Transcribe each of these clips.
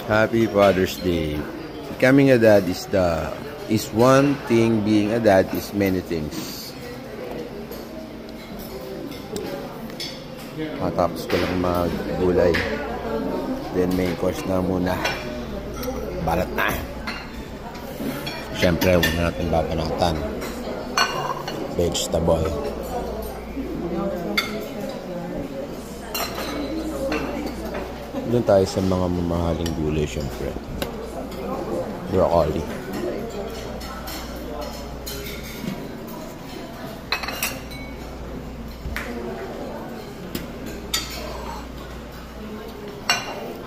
Happy Father's Day. Becoming a dad is one thing, being a dad is many things. Matapos ko lang maggulay. Then main course na muna. Balat na. Siyempre, huwag na natin babanatan. Vegetable. Doon tayo sa mga mamahaling gulay, siyempre. Broccoli.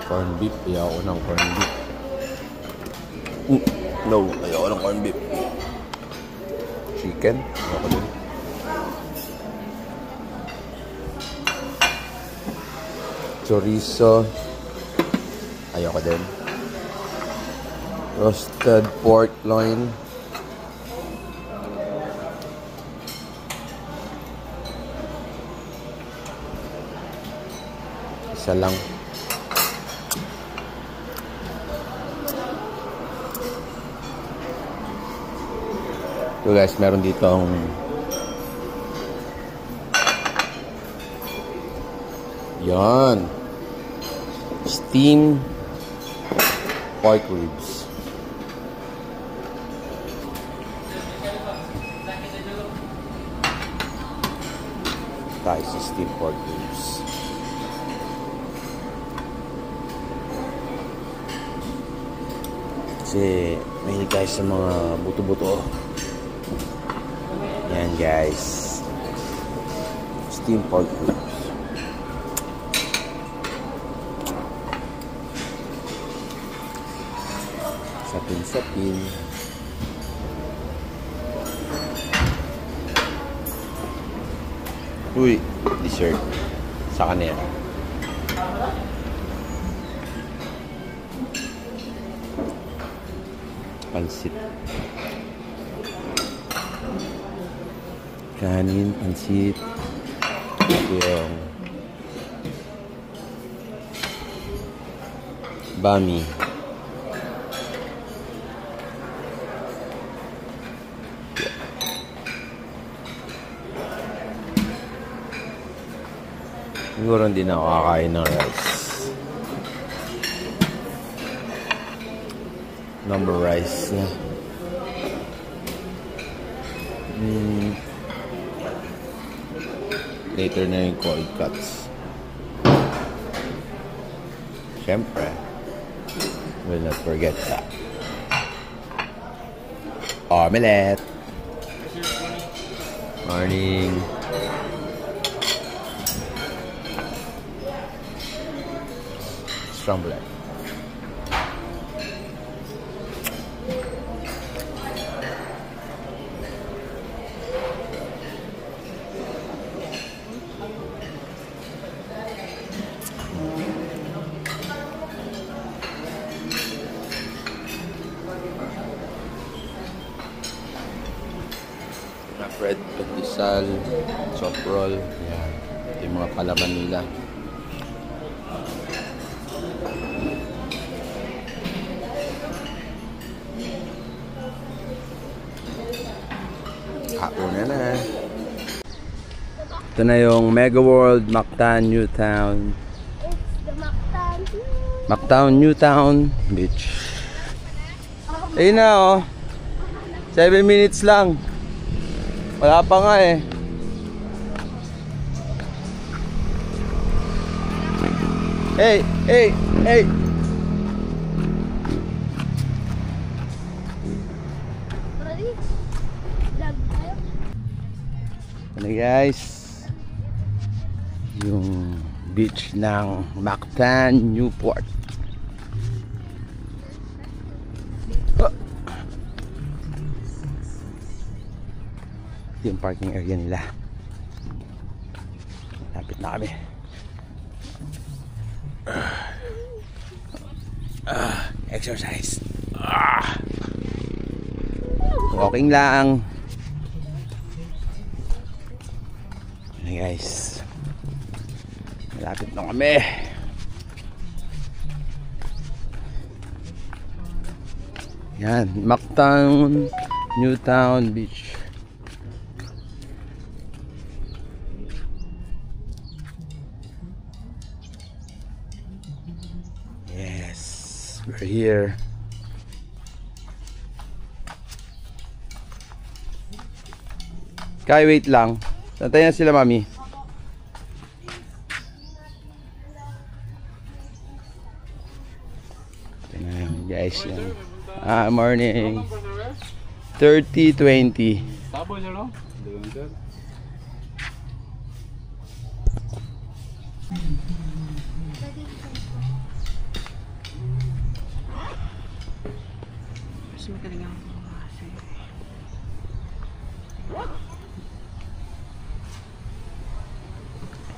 Corn beef. Ayaw ko ng corn beef. No, ayaw ko ng corn beef. Chicken. Ayaw ko din. Chorizo. Ayaw ko din. Roasted pork loin. Isa lang. So guys, meron dito ang yan. Steamed pork ribs. Tayo sa steamed pork ribs. Kasi mahilig tayo sa mga buto-buto. Yan guys. Steamed pork ribs. Sapin-sapin. Uy, dessert sa kanila. Pansit. Kanin, pansit. Ito yung bami. Siguro hindi na ako kakain ng rice. Number rice na. Later na yung cold cuts. Siyempre, will not forget that. Omelette. Morning. Strong black. Bread, pandesal, soft roll. Yan. Ito yung mga palaman nila. Una na. Ito na yung Mega World Mactan Newtown. It's the Mactan. Mactan Newtown Beach. Ayun na oh. 7 minutes lang. Wala pa nga eh. Hey, hey, hey. Ready? Vlog tayo. Ano guys? Yung beach ng Mactan, Newport. Oh. Yung parking area nila. Lapit na kami. Exercise. Walking lang. Ano guys, malapit na kami. Yan, Mactan, Newtown Beach. Yes, we're here. Kaya wait lang. Nantayin na sila, mami. Ito na yun, guys. Yan. Morning. 30-20. Mas magaling ako kasi.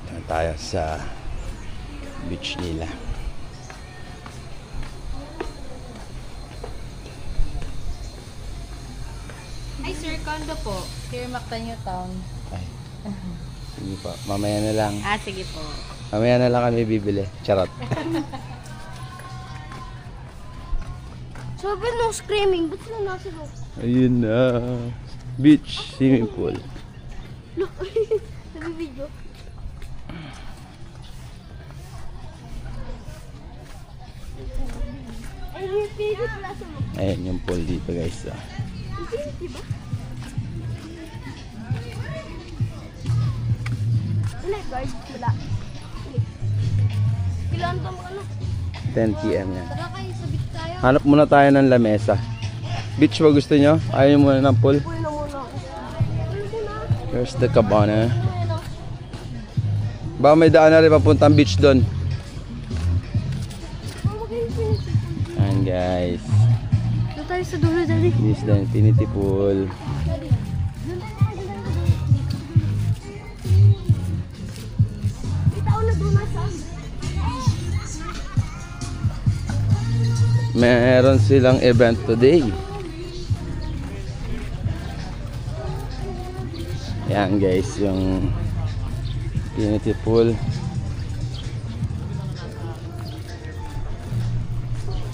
Ito tayo sa beach nila. Ay, Sir Condo po. Here, Mactan Newtown. Ay. Sige po, mamaya na lang. Sige po. Mamaya na lang kami bibili. Charot. Sabi nung screaming, ba't sila nasa loob? Ayun na. Beach, swimming pool. Look, nabibidyo. Ay, yung favorite plaza mo. Ayan yung pool dito, guys. Infinity ba? Lifeguard? Wala. Kailangan to mga ano? 10 PM yan. Tara kayo, sabit tayo. Hanap muna tayo ng lamesa. Beach ba gusto nyo? Ayaw nyo muna ng pool? Uy na muna ako. Uy muna. Here's the cabana. Uy na. Baka may daan na rin papuntang beach doon. Oh, mag-infinity. Ayan, guys. Doon tayo sa dulo, dali. This is the infinity pool. Dali. Doon tayo, kita ko na doon nasa. Meron silang event today. Ayan, guys, yung infinity pool.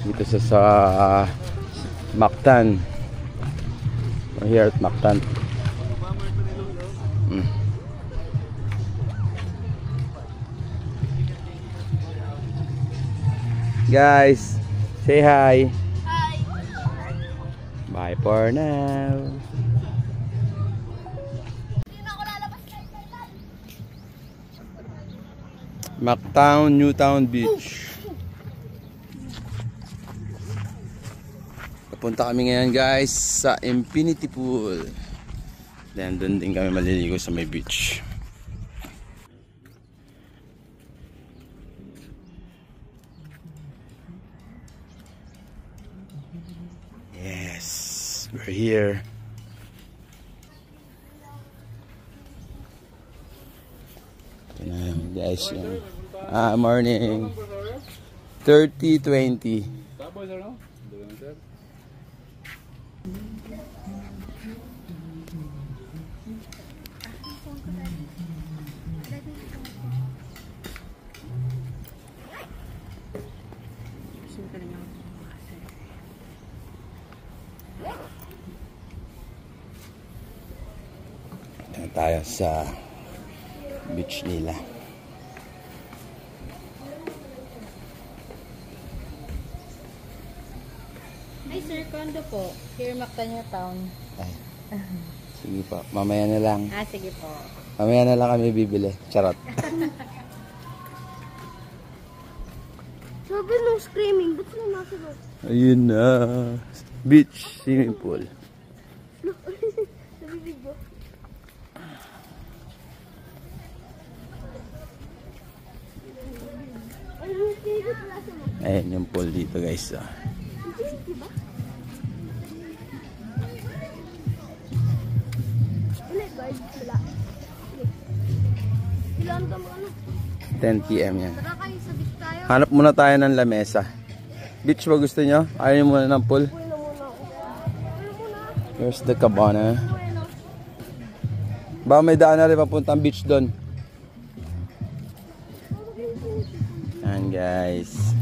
Dito sa Mactan. We're here at Mactan. Guys, say hi. Hi. Bye for now. Hindi na ako lalabas kayo. Mactan, Newtown Beach. Papunta kami ngayon, guys, sa infinity pool. Then doon din kami maliligo sa may beach. Yes, we're here. Ito na yun, guys, yung morning. 30-20. Mas magaling ako kasi. Ito tayo sa beach nila. Ay, Sir Condo po. Here, Mactan Newtown. Ay. Sige po, mamaya na lang. Sige po. Mamaya na lang kami bibili. Charot. Sabi nung screaming, ba't sila nasa loob? Ayun na. Beach, swimming pool. Look, nabibidyo. Ay, yung favorite plaza mo. Ayan yung pool dito, guys. Infinity ba? Lifeguard? Wala. Kailangan to mga ano? 10 PM yan. Tara kayo, sabit tayo. Hanap muna tayo ng lamesa. Beach ba gusto nyo? Ayaw nyo muna ng pool? Uy na muna ako. Uy muna. Here's the cabana. Uy na. Baka may daan na rin papuntang beach doon. Ayan, guys.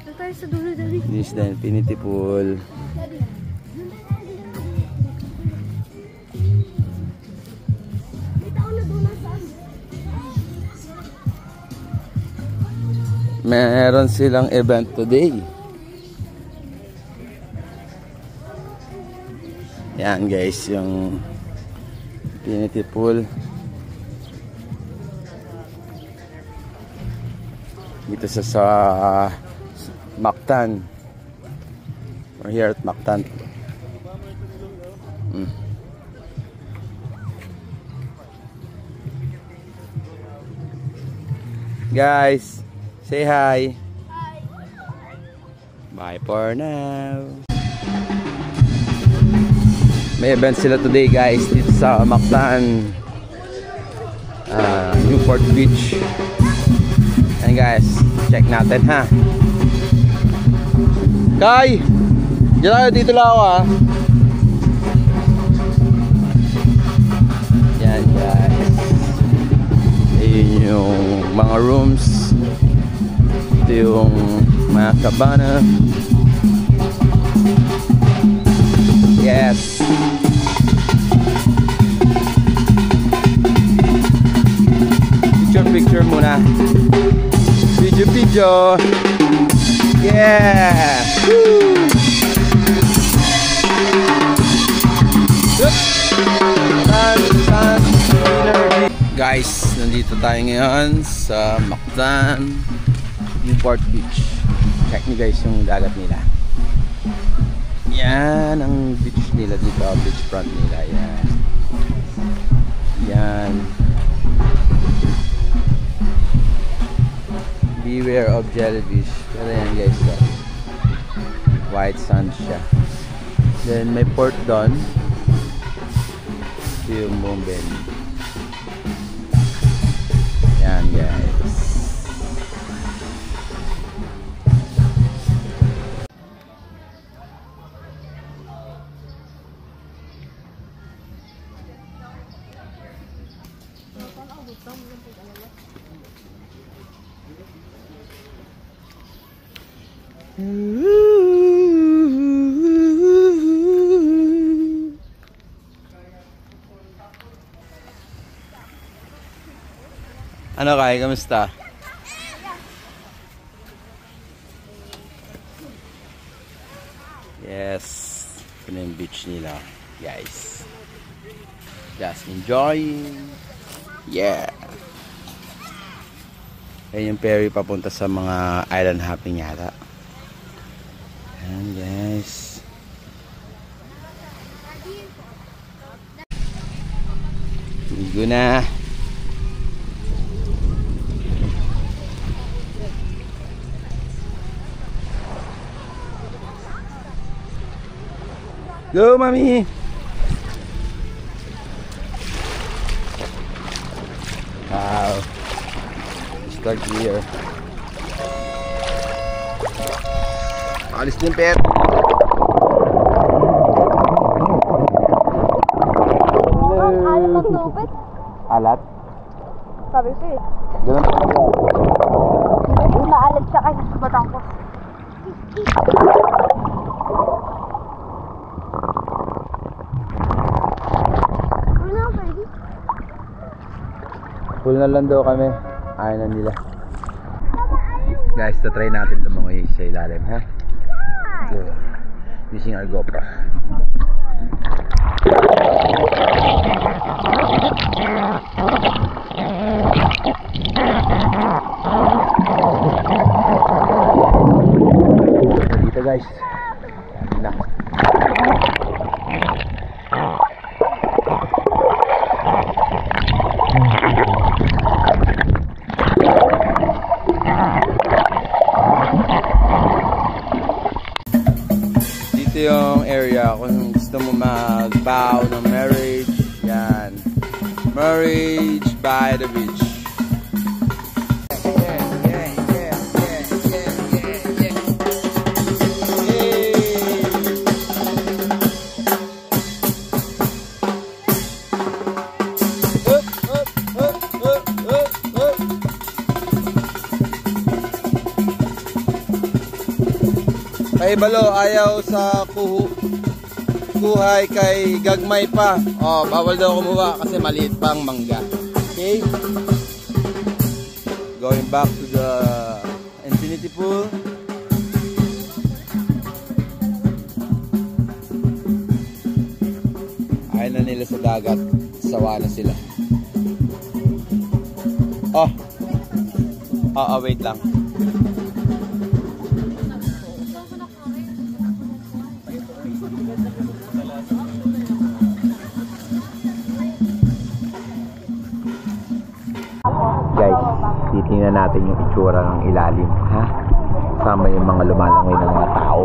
Doon tayo sa dulo, dali. This is the infinity pool. Dali. Meron silang event today. Yan guys, yung infinity pool. Dito sa Mactan. We're here at Mactan. Guys, say hi. Hi. Bye for now. May event sila today guys dito sa Mactan, Newport Beach. And guys, check natin ha. Kai! Diyan tayo, dito lang ako ha. Yan guys. Ayun yung mga rooms. Ito yung mga cabana. Yes. Picture muna. Video. Yeah. Woo. Guys, nandito tayo ngayon sa Mactan, Newport Beach. Check nyo guys yung dagat nila. Yan ang beach nila dito, beach front nila. Yan. Yan. Beware of jellyfish. Pero yan guys, so, white sand siya. Then may port doon. Ito yung Bomben. Yan guys. Ano Kai, kamusta? Yes, ito na yung beach nila, guys. Just enjoying. Yeah. Ayan yung ferry papunta sa mga island hopping yata. Ayan guys. Ligo na. Go, mami! Wow. Start here. Alis din, pet. Alat ang tubig. Alat? Sabi ko eh. Ganun pa ba? Maalat siya kaysa sa Batangas. Full na lang daw kami. Ayaw na nila. Guys, try natin lumangoy sa ilalim, ha? Go. Using our GoPro. Dito guys. Yan na. Dito yung area kung gusto mo mag-vow ng marriage. Yan. Marriage by the beach. Kay Balo, ayaw sa kuhay kay gagmay pa. Oh, bawal daw kumuha kasi maliit pang mangga. Okay? Going back to the beautiful. Ayaw na nila sa dagat. Sawa na sila. Oh. Wait lang. Guys, titingnan natin yung itsura ng ilalim, ha? Sama yung mga lumalangoy ng mga tao.